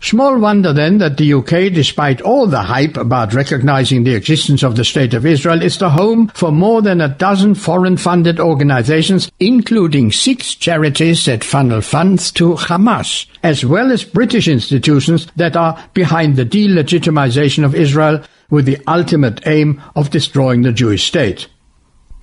Small wonder then that the UK, despite all the hype about recognizing the existence of the State of Israel, is the home for more than a dozen foreign-funded organizations, including 6 charities that funnel funds to Hamas, as well as British institutions that are behind the delegitimization of Israel with the ultimate aim of destroying the Jewish state.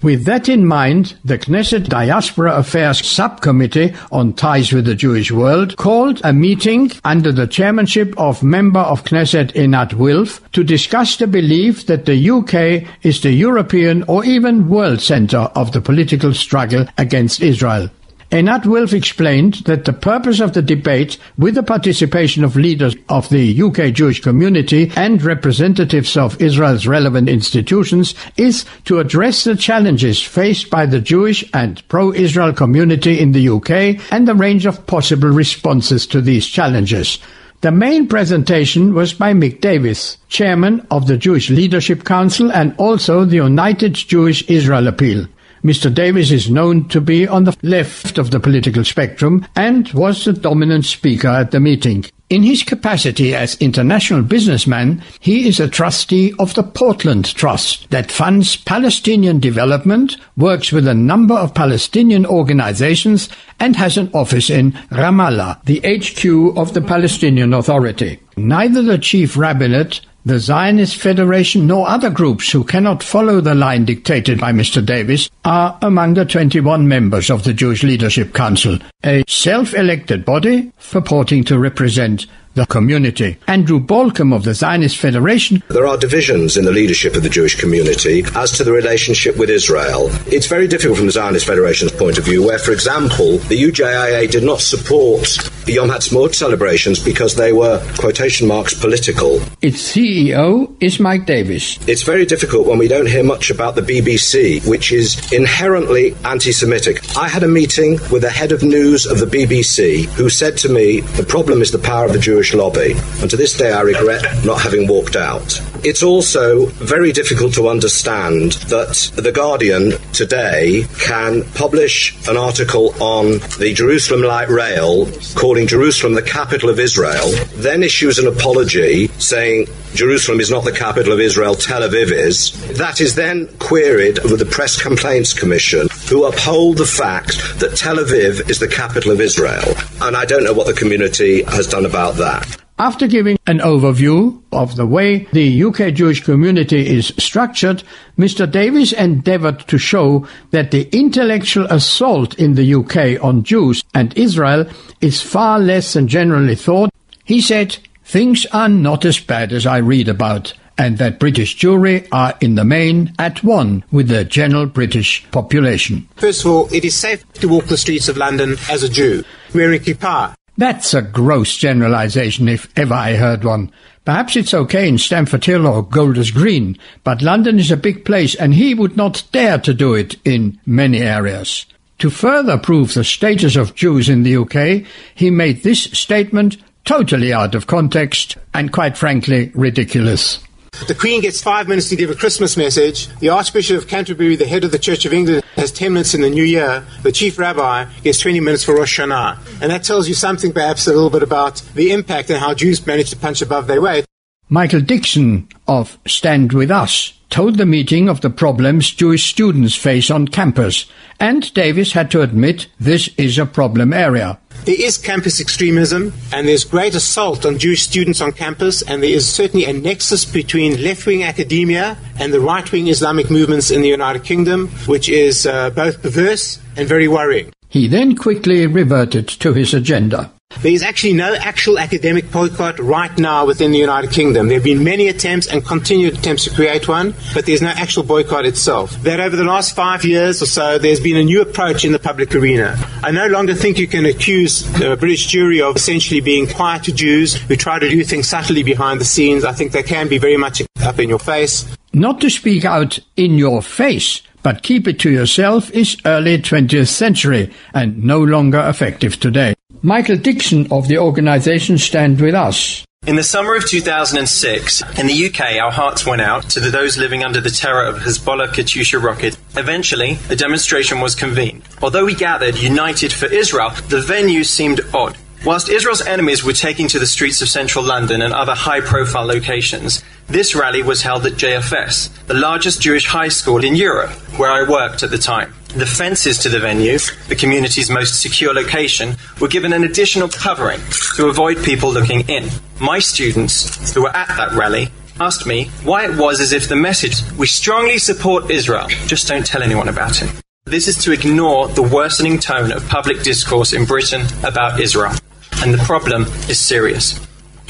With that in mind, the Knesset Diaspora Affairs Subcommittee on Ties with the Jewish World called a meeting under the chairmanship of member of Knesset Einat Wilf to discuss the belief that the UK is the European or even world centre of the political struggle against Israel. Einat Wilf explained that the purpose of the debate, with the participation of leaders of the UK Jewish community and representatives of Israel's relevant institutions, is to address the challenges faced by the Jewish and pro-Israel community in the UK and the range of possible responses to these challenges. The main presentation was by Mick Davis, chairman of the Jewish Leadership Council and also the United Jewish Israel Appeal. Mr. Davis is known to be on the left of the political spectrum and was the dominant speaker at the meeting. In his capacity as international businessman, he is a trustee of the Portland Trust that funds Palestinian development, works with a number of Palestinian organizations, and has an office in Ramallah, the HQ of the Palestinian Authority. Neither the Chief Rabbinate, the Zionist Federation, nor other groups who cannot follow the line dictated by Mr. Davis are among the 21 members of the Jewish Leadership Council, a self-elected body purporting to represent the community. Andrew Balcom of the Zionist Federation. There are divisions in the leadership of the Jewish community as to the relationship with Israel. It's very difficult from the Zionist Federation's point of view, where, for example, the UJIA did not support the Yom Ha'atzmaut celebrations because they were, quotation marks, political. Its CEO is Mike Davis. It's very difficult when we don't hear much about the BBC, which is inherently anti-Semitic. I had a meeting with the head of news of the BBC who said to me, the problem is the power of the Jewish lobby, and to this day I regret not having walked out. It's also very difficult to understand that The Guardian today can publish an article on the Jerusalem Light Rail calling Jerusalem the capital of Israel, then issues an apology saying Jerusalem is not the capital of Israel, Tel Aviv is. That is then queried with the Press Complaints Commission, who uphold the fact that Tel Aviv is the capital of Israel. And I don't know what the community has done about that. After giving an overview of the way the UK Jewish community is structured, Mr. Davis endeavoured to show that the intellectual assault in the UK on Jews and Israel is far less than generally thought. He said, "Things are not as bad as I read about, and that British Jewry are in the main at one with the general British population." First of all, it is safe to walk the streets of London as a Jew, wearing kippah. That's a gross generalization if ever I heard one. Perhaps it's okay in Stamford Hill or Golders Green, but London is a big place and he would not dare to do it in many areas. To further prove the status of Jews in the UK, he made this statement totally out of context and quite frankly ridiculous. The Queen gets 5 minutes to give a Christmas message. The Archbishop of Canterbury, the head of the Church of England, has 10 minutes in the New Year. The Chief Rabbi gets 20 minutes for Rosh Hashanah. And that tells you something perhaps a little bit about the impact and how Jews manage to punch above their weight. Michael Dixon of Stand With Us told the meeting of the problems Jewish students face on campus, and Davis had to admit this is a problem area. There is campus extremism, and there's great assault on Jewish students on campus, and there is certainly a nexus between left-wing academia and the right-wing Islamic movements in the United Kingdom, which is both perverse and very worrying. He then quickly reverted to his agenda. There is actually no actual academic boycott right now within the United Kingdom. There have been many attempts and continued attempts to create one, but there's no actual boycott itself. That over the last 5 years or so, there's been a new approach in the public arena. I no longer think you can accuse British Jewry of essentially being quiet to Jews who try to do things subtly behind the scenes. I think they can be very much up in your face. Not to speak out in your face, but keep it to yourself is early 20th century and no longer effective today. Michael Dixon of the organisation Stand With Us. In the summer of 2006, in the UK, our hearts went out to those living under the terror of Hezbollah Katyusha rocket. Eventually, a demonstration was convened. Although we gathered united for Israel, the venue seemed odd. Whilst Israel's enemies were taking to the streets of central London and other high-profile locations, this rally was held at JFS, the largest Jewish high school in Europe, where I worked at the time. The fences to the venue, the community's most secure location, were given an additional covering to avoid people looking in. My students, who were at that rally, asked me why it was as if the message, "We strongly support Israel, just don't tell anyone about it." This is to ignore the worsening tone of public discourse in Britain about Israel. And the problem is serious.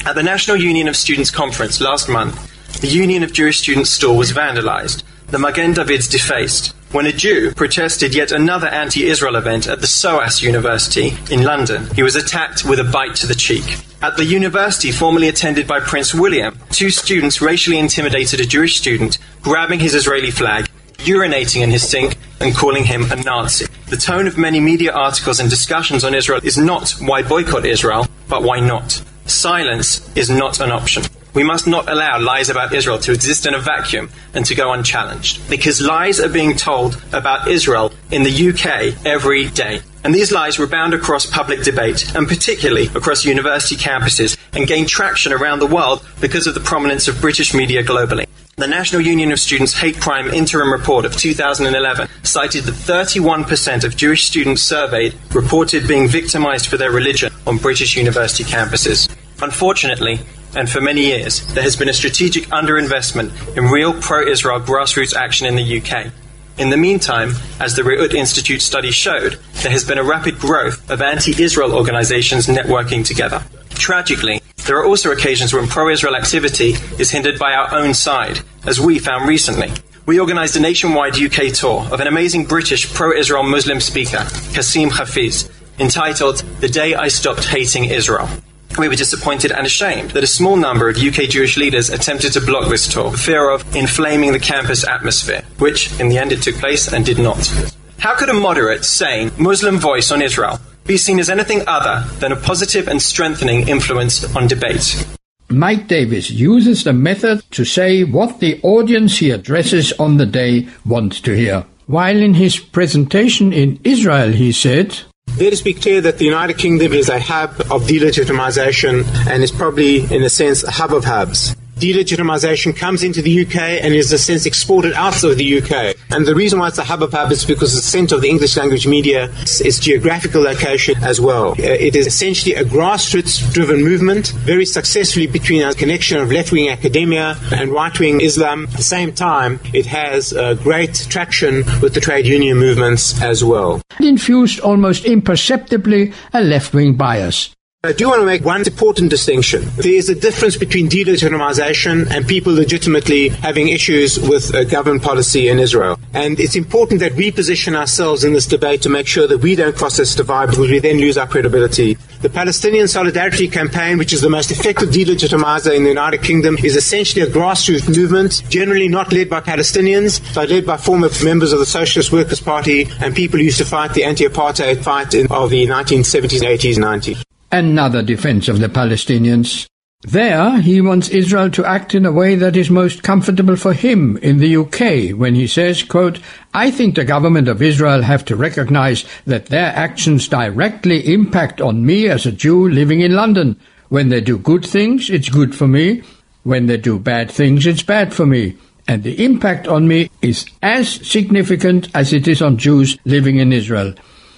At the National Union of Students conference last month, the Union of Jewish Students store was vandalized, the Magen David's defaced, when a Jew protested yet another anti-Israel event at the SOAS University in London. He was attacked with a bite to the cheek. At the university formerly attended by Prince William, 2 students racially intimidated a Jewish student, grabbing his Israeli flag, urinating in his sink, and calling him a Nazi. The tone of many media articles and discussions on Israel is not why boycott Israel, but why not. Silence is not an option. We must not allow lies about Israel to exist in a vacuum and to go unchallenged, because lies are being told about Israel in the UK every day. And these lies rebound across public debate, and particularly across university campuses, and gain traction around the world because of the prominence of British media globally. The National Union of Students Hate Crime Interim Report of 2011 cited that 31% of Jewish students surveyed reported being victimized for their religion on British university campuses. Unfortunately, and for many years, there has been a strategic underinvestment in real pro-Israel grassroots action in the UK. In the meantime, as the Reut Institute study showed, there has been a rapid growth of anti-Israel organizations networking together. Tragically, there are also occasions when pro-Israel activity is hindered by our own side, as we found recently. We organised a nationwide UK tour of an amazing British pro-Israel Muslim speaker, Qasim Hafiz, entitled "The Day I Stopped Hating Israel." We were disappointed and ashamed that a small number of UK Jewish leaders attempted to block this tour for fear of inflaming the campus atmosphere, which, in the end, it took place and did not. How could a moderate, sane, Muslim voice on Israel be seen as anything other than a positive and strengthening influence on debate? Mike Davis uses the method to say what the audience he addresses on the day want to hear. While in his presentation in Israel, he said, Let us be clear that the United Kingdom is a hub of delegitimization and is probably, in a sense, a hub of hubs. Delegitimization comes into the UK and is, in a sense, exported out of the UK. And the reason why it's a hub of hubs is because the centre of the English language media is geographical location as well. It is essentially a grassroots-driven movement, very successfully between a connection of left-wing academia and right-wing Islam. At the same time, it has great traction with the trade union movements as well. It infused almost imperceptibly a left-wing bias. I do want to make one important distinction. There is a difference between delegitimization and people legitimately having issues with government policy in Israel. And it's important that we position ourselves in this debate to make sure that we don't cross this divide, because we then lose our credibility. The Palestinian Solidarity Campaign, which is the most effective delegitimizer in the United Kingdom, is essentially a grassroots movement, generally not led by Palestinians, but led by former members of the Socialist Workers' Party and people who used to fight the anti-apartheid fight of the 1970s, 80s, 90s. Another defense of the Palestinians. There, he wants Israel to act in a way that is most comfortable for him in the UK when he says, quote, I think the government of Israel have to recognize that their actions directly impact on me as a Jew living in London. When they do good things, it's good for me. When they do bad things, it's bad for me. And the impact on me is as significant as it is on Jews living in Israel.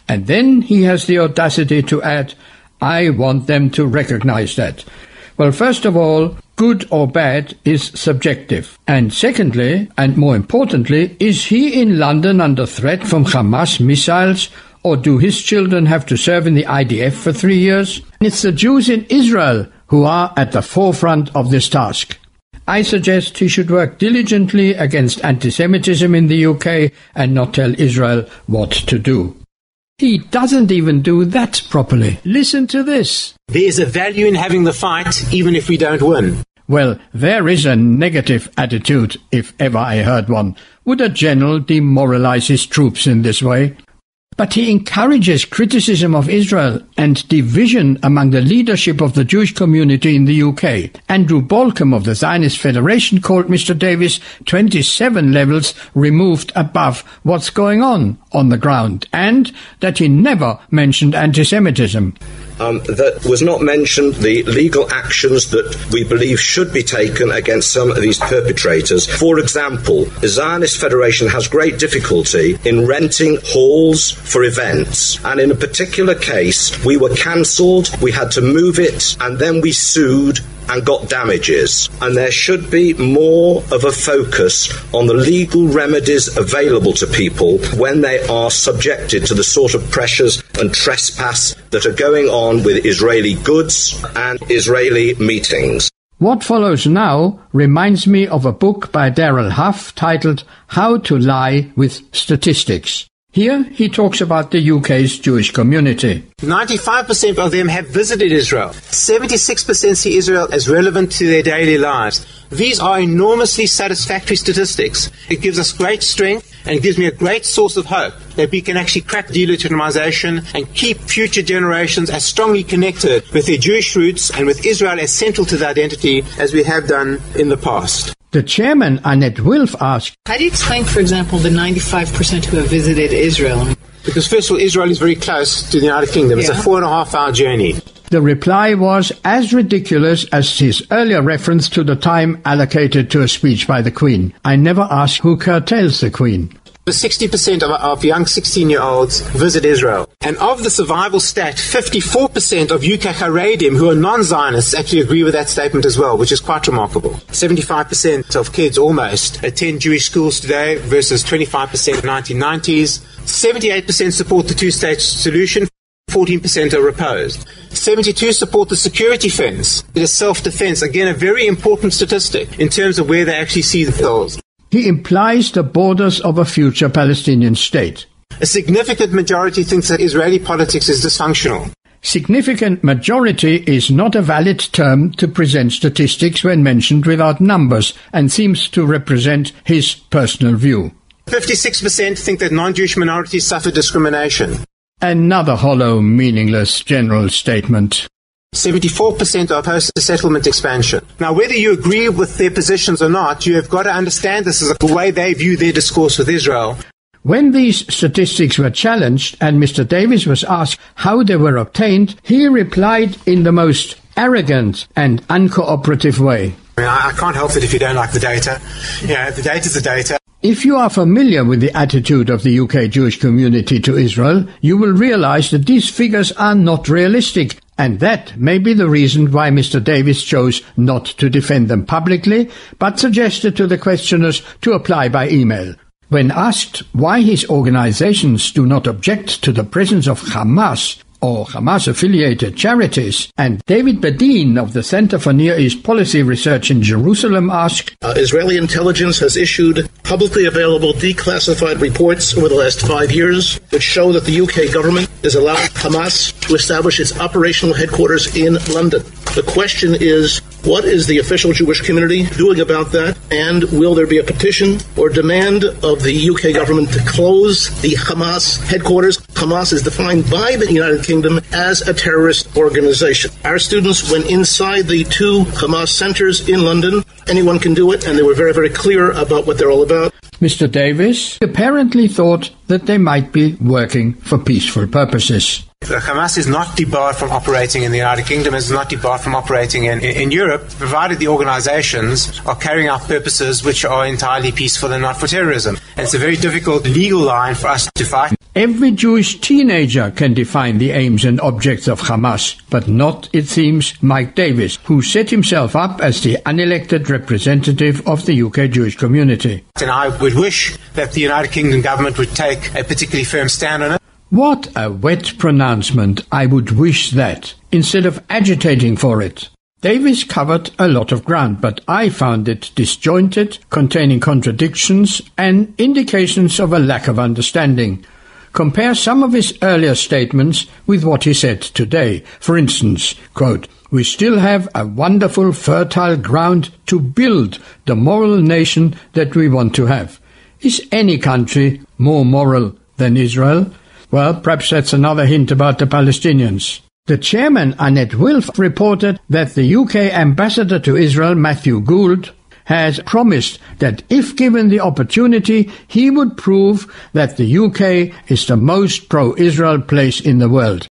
And then he has the audacity to add, I want them to recognize that. Well, first of all, good or bad is subjective. And secondly, and more importantly, is he in London under threat from Hamas missiles, or do his children have to serve in the IDF for 3 years? It's the Jews in Israel who are at the forefront of this task. I suggest he should work diligently against anti-Semitism in the UK and not tell Israel what to do. He doesn't even do that properly. Listen to this. There is a value in having the fight, even if we don't win. Well, there is a negative attitude, if ever I heard one. Would a general demoralize his troops in this way? But he encourages criticism of Israel and division among the leadership of the Jewish community in the UK. Andrew Balcom of the Zionist Federation called Mr. Davis 27 levels removed above what's going on the ground, and that he never mentioned anti-Semitism. that was not mentioned the legal actions that we believe should be taken against some of these perpetrators. For example, the Zionist Federation has great difficulty in renting halls for events, and in a particular case, we were cancelled, we had to move it, and then we sued and got damages. And there should be more of a focus on the legal remedies available to people when they are subjected to the sort of pressures and trespass that are going on with Israeli goods and Israeli meetings. What follows now reminds me of a book by Darrell Huff titled How to Lie with Statistics. Here he talks about the UK's Jewish community. 95% of them have visited Israel. 76% see Israel as relevant to their daily lives. These are enormously satisfactory statistics. It gives us great strength and it gives me a great source of hope that we can actually crack delegitimization and keep future generations as strongly connected with their Jewish roots and with Israel as central to their identity as we have done in the past. The chairman, Annette Wilf, asked, how do you explain, for example, the 95% who have visited Israel? Because first of all, Israel is very close to the United Kingdom. It's a 4.5-hour journey. The reply was as ridiculous as his earlier reference to the time allocated to a speech by the Queen. I never ask who curtails the Queen. 60% of young 16-year-olds visit Israel. And of the survival stat, 54% of UK Haredim, who are non-Zionists, actually agree with that statement as well, which is quite remarkable. 75% of kids almost attend Jewish schools today versus 25% in the 1990s. 78% support the two-state solution. 14% are opposed. 72% support the security fence. It is self-defense. Again, a very important statistic in terms of where they actually see the goals. He implies the borders of a future Palestinian state. A significant majority thinks that Israeli politics is dysfunctional. Significant majority is not a valid term to present statistics when mentioned without numbers and seems to represent his personal view. 56% think that non-Jewish minorities suffer discrimination. Another hollow, meaningless general statement. 74% are opposed to settlement expansion. Now, whether you agree with their positions or not, you have got to understand this as the way they view their discourse with Israel. When these statistics were challenged and Mr. Davis was asked how they were obtained, he replied in the most arrogant and uncooperative way. I can't help it if you don't like the data. The data's the data. If you are familiar with the attitude of the UK Jewish community to Israel, you will realize that these figures are not realistic, and that may be the reason why Mr. Davis chose not to defend them publicly, but suggested to the questioners to apply by email. When asked why his organizations do not object to the presence of Hamas or Hamas-affiliated charities, and David Bedin of the Center for Near East Policy Research in Jerusalem asked, Israeli intelligence has issued publicly available declassified reports over the last 5 years which show that the UK government is allowing Hamas to establish its operational headquarters in London. The question is, what is the official Jewish community doing about that? And will there be a petition or demand of the UK government to close the Hamas headquarters? Hamas is defined by the United Kingdom as a terrorist organization. Our students went inside the 2 Hamas centers in London. Anyone can do it, and they were very, very clear about what they're all about. Mr. Davis apparently thought that they might be working for peaceful purposes. Hamas is not debarred from operating in the United Kingdom, is not debarred from operating in Europe, provided the organizations are carrying out purposes which are entirely peaceful and not for terrorism. And it's a very difficult legal line for us to fight. Every Jewish teenager can define the aims and objects of Hamas, but not, it seems, Mike Davis, who set himself up as the unelected representative of the UK Jewish community. And I would wish that the United Kingdom government would take a particularly firm stand on it. What a wet pronouncement, I would wish that, instead of agitating for it. Davis covered a lot of ground, but I found it disjointed, containing contradictions and indications of a lack of understanding. Compare some of his earlier statements with what he said today. For instance, quote, "We still have a wonderful fertile ground to build the moral nation that we want to have. Is any country more moral than Israel?" Well, perhaps that's another hint about the Palestinians. The chairman, Annette Wilf, reported that the UK ambassador to Israel, Matthew Gould, has promised that if given the opportunity, he would prove that the UK is the most pro-Israel place in the world.